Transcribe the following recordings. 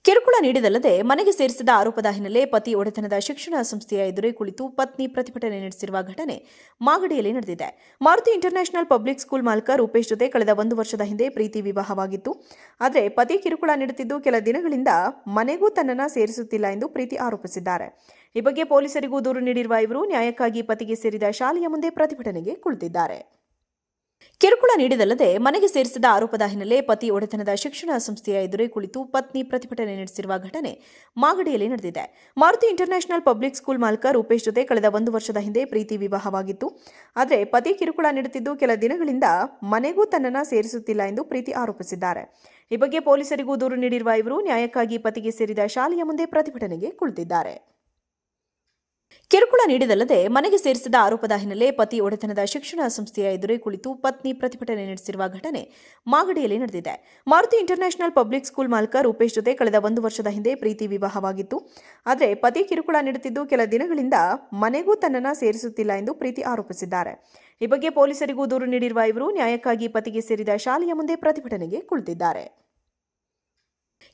ಕಿರುಕುಳ ನೀಡಿದಲ್ಲದೆ ಮನೆಗೆ ಸೇರಿಸಿದ ಆರೋಪದ ಹಿನ್ನೆಲೆ ಪತಿ ಒಡೆತನದ ಶಿಕ್ಷಣ ಸಂಸ್ಥೆಯ ಎದುರೇ ಕುಳಿತು ಪತ್ನಿ ಪ್ರತಿಭಟನೆ ನಡೆಸಿರುವ ಘಟನೆ ಮಾಗಡಿಯಲ್ಲಿ ನಡೆದಿದೆ. ಮಾರುತಿ ಇಂಟರ್ನ್ಯಾಷನಲ್ ಪಬ್ಲಿಕ್ ಸ್ಕೂಲ್ ಮಾಲಕ ರೂಪೇಶ್ ಜೊತೆ ಕಳೆದ 1 ವರ್ಷದ ಹಿಂದೆ ಪ್ರೀತಿ ವಿವಾಹವಾಗಿತ್ತು. ಆದರೆ ಪತಿ ಕಿರುಕುಳ ನೀಡುತ್ತಿದ್ದು ಕೆಲ ದಿನಗಳಿಂದ ಮನೆಗೂ ತನ್ನನ್ನು ಸೇರಿಸುತ್ತಿಲ್ಲ ಎಂದು ಪ್ರೀತಿ ಆರೋಪಿಸಿದ್ದಾರೆ. ಈ ಬಗ್ಗೆ ಪೊಲೀಸರಿಗೂ ದೂರು ನೀಡಿರುವ ಇವರು ನ್ಯಾಯಕ್ಕಾಗಿ ಪತಿಗೆ ಸೇರಿದ ಶಾಲೆಯ ಮುಂದೆ ಪ್ರತಿಭಟನೆಗೆ ಕುಳಿತಿದ್ದಾರೆ. ಕಿರುಕುಳ ನೀಡಿದಲ್ಲದೆ ಮನೆಗೆ ಸೇರಿಸಿದ ಆರೋಪದ ಹಿನ್ನೆಲೆ ಪತಿ ಒಡೆತನದ ಶಿಕ್ಷಣ ಸಂಸ್ಥೆಯ ಎದುರೇ ಕುಳಿತು ಪತ್ನಿ ಪ್ರತಿಭಟನೆ ನಡೆಸಿರುವ ಘಟನೆ ಮಾಗಡಿಯಲ್ಲಿ ನಡೆದಿದೆ. ಮಾರುತಿ ಇಂಟರ್ನ್ಯಾಷನಲ್ ಪಬ್ಲಿಕ್ ಸ್ಕೂಲ್ ಮಾಲಕ ರೂಪೇಶ್ ಜೊತೆ ಕಳೆದ 1 ವರ್ಷದ ಹಿಂದೆ ಪ್ರೀತಿ ವಿವಾಹವಾಗಿತ್ತು. ಆದರೆ ಪತಿ ಕಿರುಕುಳ ನೀಡುತ್ತಿದ್ದು ಕೆಲ ದಿನಗಳಿಂದ ಮನೆಗೂ ತನ್ನನ್ನು ಸೇರಿಸುತ್ತಿಲ್ಲ ಎಂದು ಪ್ರೀತಿ ಆರೋಪಿಸಿದ್ದಾರೆ. ಈ ಬಗ್ಗೆ ಪೊಲೀಸರಿಗೂ ದೂರು ನೀಡಿರುವ ಇವರು ನ್ಯಾಯಕ್ಕಾಗಿ ಪತಿಗೆ ಸೇರಿದ ಶಾಲೆಯ ಮುಂದೆ ಪ್ರತಿಭಟನೆಗೆ ಕುಳಿತಿದ್ದಾರೆ. ಕಿರುಕುಳ ನೀಡಿದಲ್ಲದೆ ಮನೆಗೆ ಸೇರಿಸಿದ ಆರೋಪದ ಹಿನ್ನೆಲೆ ಪತಿ ಒಡೆತನದ ಶಿಕ್ಷಣ ಸಂಸ್ಥೆಯ ಎದುರೇ ಕುಳಿತು ಪತ್ನಿ ಪ್ರತಿಭಟನೆ ನಡೆಸಿರುವ ಘಟನೆ ಮಾಗಡಿಯಲ್ಲಿ ನಡೆದಿದೆ. ಮಾರುತಿ ಇಂಟರ್ನ್ಯಾಷನಲ್ ಪಬ್ಲಿಕ್ ಸ್ಕೂಲ್ ಮಾಲಕ ರೂಪೇಶ್ ಜೊತೆ ಕಳೆದ 1 ವರ್ಷದ ಹಿಂದೆ ಪ್ರೀತಿ ವಿವಾಹವಾಗಿತ್ತು. ಆದರೆ ಪತಿ ಕಿರುಕುಳ ನೀಡುತ್ತಿದ್ದು ಕೆಲ ದಿನಗಳಿಂದ ಮನೆಗೂ ತನ್ನನ್ನು ಸೇರಿಸುತ್ತಿಲ್ಲ ಎಂದು ಪ್ರೀತಿ ಆರೋಪಿಸಿದ್ದಾರೆ. ಈ ಬಗ್ಗೆ ಪೊಲೀಸರಿಗೂ ದೂರು ನೀಡಿರುವ ಇವರು ನ್ಯಾಯಕ್ಕಾಗಿ ಪತಿಗೆ ಸೇರಿದ ಶಾಲೆಯ ಮುಂದೆ ಪ್ರತಿಭಟನೆಗೆ ಕುಳಿತಿದ್ದಾರೆ.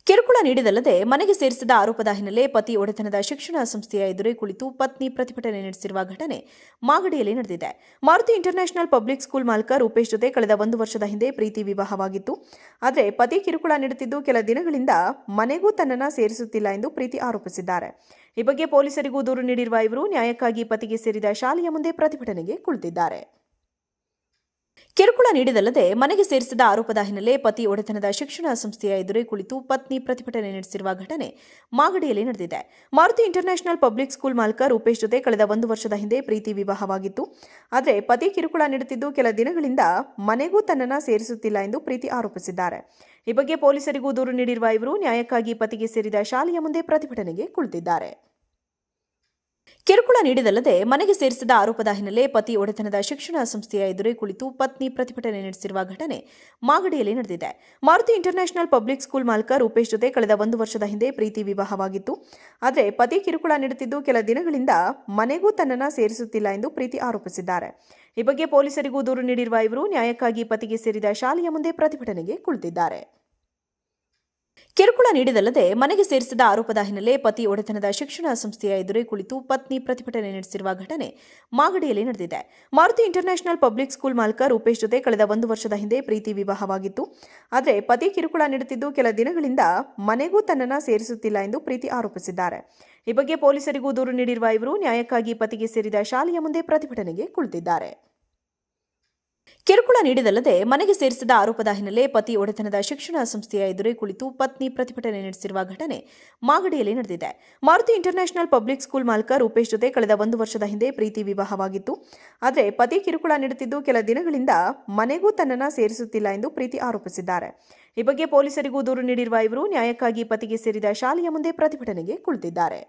ಕಿರುಕುಳ ನೀಡಿದಲ್ಲದೆ ಮನೆಗೆ ಸೇರಿಸಿದ ಆರೋಪದ ಹಿನ್ನೆಲೆ ಪತಿ ಒಡೆತನದ ಶಿಕ್ಷಣ ಸಂಸ್ಥೆಯ ಎದುರೇ ಕುಳಿತು ಪತ್ನಿ ಪ್ರತಿಭಟನೆ ನಡೆಸಿರುವ ಘಟನೆ ಮಾಗಡಿಯಲ್ಲಿ ನಡೆದಿದೆ. ಮಾರುತಿ ಇಂಟರ್ನ್ಯಾಷನಲ್ ಪಬ್ಲಿಕ್ ಸ್ಕೂಲ್ ಮಾಲಕ ರೂಪೇಶ್ ಜೊತೆ ಕಳೆದ 1 ವರ್ಷದ ಹಿಂದೆ ಪ್ರೀತಿ ವಿವಾಹವಾಗಿತ್ತು. ಆದರೆ ಪತಿ ಕಿರುಕುಳ ನೀಡುತ್ತಿದ್ದು ಕೆಲ ದಿನಗಳಿಂದ ಮನೆಗೂ ತನ್ನನ್ನು ಸೇರಿಸುತ್ತಿಲ್ಲ ಎಂದು ಪ್ರೀತಿ ಆರೋಪಿಸಿದ್ದಾರೆ. ಈ ಬಗ್ಗೆ ಪೊಲೀಸರಿಗೂ ದೂರು ನೀಡಿರುವ ಇವರು ನ್ಯಾಯಕ್ಕಾಗಿ ಪತಿಗೆ ಸೇರಿದ ಶಾಲೆಯ ಮುಂದೆ ಪ್ರತಿಭಟನೆಗೆ ಕುಳಿತಿದ್ದಾರೆ. ಕಿರುಕುಳ ನೀಡಿದಲ್ಲದೆ ಮನೆಗೆ ಸೇರಿಸಿದ ಆರೋಪದ ಹಿನ್ನೆಲೆ ಪತಿ ಒಡೆತನದ ಶಿಕ್ಷಣ ಸಂಸ್ಥೆಯ ಎದುರೇ ಕುಳಿತು ಪತ್ನಿ ಪ್ರತಿಭಟನೆ ನಡೆಸಿರುವ ಘಟನೆ ಮಾಗಡಿಯಲ್ಲಿ ನಡೆದಿದೆ. ಮಾರುತಿ ಇಂಟರ್ನ್ಯಾಷನಲ್ ಪಬ್ಲಿಕ್ ಸ್ಕೂಲ್ ಮಾಲಕ ರೂಪೇಶ್ ಜೊತೆ ಕಳೆದ 1 ವರ್ಷದ ಹಿಂದೆ ಪ್ರೀತಿ ವಿವಾಹವಾಗಿತ್ತು. ಆದರೆ ಪತಿ ಕಿರುಕುಳ ನೀಡುತ್ತಿದ್ದು ಕೆಲ ದಿನಗಳಿಂದ ಮನೆಗೂ ತನ್ನನ್ನು ಸೇರಿಸುತ್ತಿಲ್ಲ ಎಂದು ಪ್ರೀತಿ ಆರೋಪಿಸಿದ್ದಾರೆ. ಈ ಬಗ್ಗೆ ಪೊಲೀಸರಿಗೂ ದೂರು ನೀಡಿರುವ ಇವರು ನ್ಯಾಯಕ್ಕಾಗಿ ಪತಿಗೆ ಸೇರಿದ ಶಾಲೆಯ ಮುಂದೆ ಪ್ರತಿಭಟನೆಗೆ ಕುಳಿತಿದ್ದಾರೆ. ಕಿರುಕುಳ ನೀಡಿದಲ್ಲದೆ ಮನೆಗೆ ಸೇರಿಸಿದ ಆರೋಪದ ಹಿನ್ನೆಲೆ ಪತಿ ಒಡೆತನದ ಶಿಕ್ಷಣ ಸಂಸ್ಥೆಯ ಎದುರೇ ಕುಳಿತು ಪತ್ನಿ ಪ್ರತಿಭಟನೆ ನಡೆಸಿರುವ ಘಟನೆ ಮಾಗಡಿಯಲ್ಲಿ ನಡೆದಿದೆ. ಮಾರುತಿ ಇಂಟರ್ನ್ಯಾಷನಲ್ ಪಬ್ಲಿಕ್ ಸ್ಕೂಲ್ ಮಾಲಕ ರೂಪೇಶ್ ಜೊತೆ ಕಳೆದ 1 ವರ್ಷದ ಹಿಂದೆ ಪ್ರೀತಿ ವಿವಾಹವಾಗಿತ್ತು. ಆದರೆ ಪತಿ ಕಿರುಕುಳ ನೀಡುತ್ತಿದ್ದು ಕೆಲ ದಿನಗಳಿಂದ ಮನೆಗೂ ತನ್ನನ್ನು ಸೇರಿಸುತ್ತಿಲ್ಲ ಎಂದು ಪ್ರೀತಿ ಆರೋಪಿಸಿದ್ದಾರೆ. ಈ ಬಗ್ಗೆ ಪೊಲೀಸರಿಗೂ ದೂರು ನೀಡಿರುವ ಇವರು ನ್ಯಾಯಕ್ಕಾಗಿ ಪತಿಗೆ ಸೇರಿದ ಶಾಲೆಯ ಮುಂದೆ ಪ್ರತಿಭಟನೆಗೆ ಕುಳಿತಿದ್ದಾರೆ. ಕಿರುಕುಳ ನೀಡಿದಲ್ಲದೆ ಮನೆಗೆ ಸೇರಿಸಿದ ಆರೋಪದ ಹಿನ್ನೆಲೆ ಪತಿ ಒಡೆತನದ ಶಿಕ್ಷಣ ಸಂಸ್ಥೆಯ ಎದುರೇ ಕುಳಿತು ಪತ್ನಿ ಪ್ರತಿಭಟನೆ ನಡೆಸಿರುವ ಘಟನೆ ಮಾಗಡಿಯಲ್ಲಿ ನಡೆದಿದೆ. ಮಾರುತಿ ಇಂಟರ್ನ್ಯಾಷನಲ್ ಪಬ್ಲಿಕ್ ಸ್ಕೂಲ್ ಮಾಲಕ ರೂಪೇಶ್ ಜೊತೆ ಕಳೆದ 1 ವರ್ಷದ ಹಿಂದೆ ಪ್ರೀತಿ ವಿವಾಹವಾಗಿತ್ತು. ಆದರೆ ಪತಿ ಕಿರುಕುಳ ನೀಡುತ್ತಿದ್ದು ಕೆಲ ದಿನಗಳಿಂದ ಮನೆಗೂ ತನ್ನನ್ನು ಸೇರಿಸುತ್ತಿಲ್ಲ ಎಂದು ಪ್ರೀತಿ ಆರೋಪಿಸಿದ್ದಾರೆ. ಈ ಬಗ್ಗೆ ಪೊಲೀಸರಿಗೂ ದೂರು ನೀಡಿರುವ ಇವರು ನ್ಯಾಯಕ್ಕಾಗಿ ಪತಿಗೆ ಸೇರಿದ ಶಾಲೆಯ ಮುಂದೆ ಪ್ರತಿಭಟನೆಗೆ ಕುಳಿತಿದ್ದಾರೆ. ಕಿರುಕುಳ ನೀಡಿದಲ್ಲದೆ ಮನೆಗೆ ಸೇರಿಸಿದ ಆರೋಪದ ಹಿನ್ನೆಲೆ ಪತಿ ಒಡೆತನದ ಶಿಕ್ಷಣ ಸಂಸ್ಥೆಯ ಎದುರೇ ಕುಳಿತು ಪತ್ನಿ ಪ್ರತಿಭಟನೆ ನಡೆಸಿರುವ ಘಟನೆ ಮಾಗಡಿಯಲ್ಲಿ ನಡೆದಿದೆ. ಮಾರುತಿ ಇಂಟರ್ನ್ಯಾಷನಲ್ ಪಬ್ಲಿಕ್ ಸ್ಕೂಲ್ ಮಾಲಕ ರೂಪೇಶ್ ಜೊತೆ ಕಳೆದ 1 ವರ್ಷದ ಹಿಂದೆ ಪ್ರೀತಿ ವಿವಾಹವಾಗಿತ್ತು. ಆದರೆ ಪತಿ ಕಿರುಕುಳ ನೀಡುತ್ತಿದ್ದು ಕೆಲ ದಿನಗಳಿಂದ ಮನೆಗೂ ತನ್ನನ್ನು ಸೇರಿಸುತ್ತಿಲ್ಲ ಎಂದು ಪ್ರೀತಿ ಆರೋಪಿಸಿದ್ದಾರೆ. ಈ ಬಗ್ಗೆ ಪೊಲೀಸರಿಗೂ ದೂರು ನೀಡಿರುವ ಇವರು ನ್ಯಾಯಕ್ಕಾಗಿ ಪತಿಗೆ ಸೇರಿದ ಶಾಲೆಯ ಮುಂದೆ ಪ್ರತಿಭಟನೆಗೆ ಕುಳಿತಿದ್ದಾರೆ.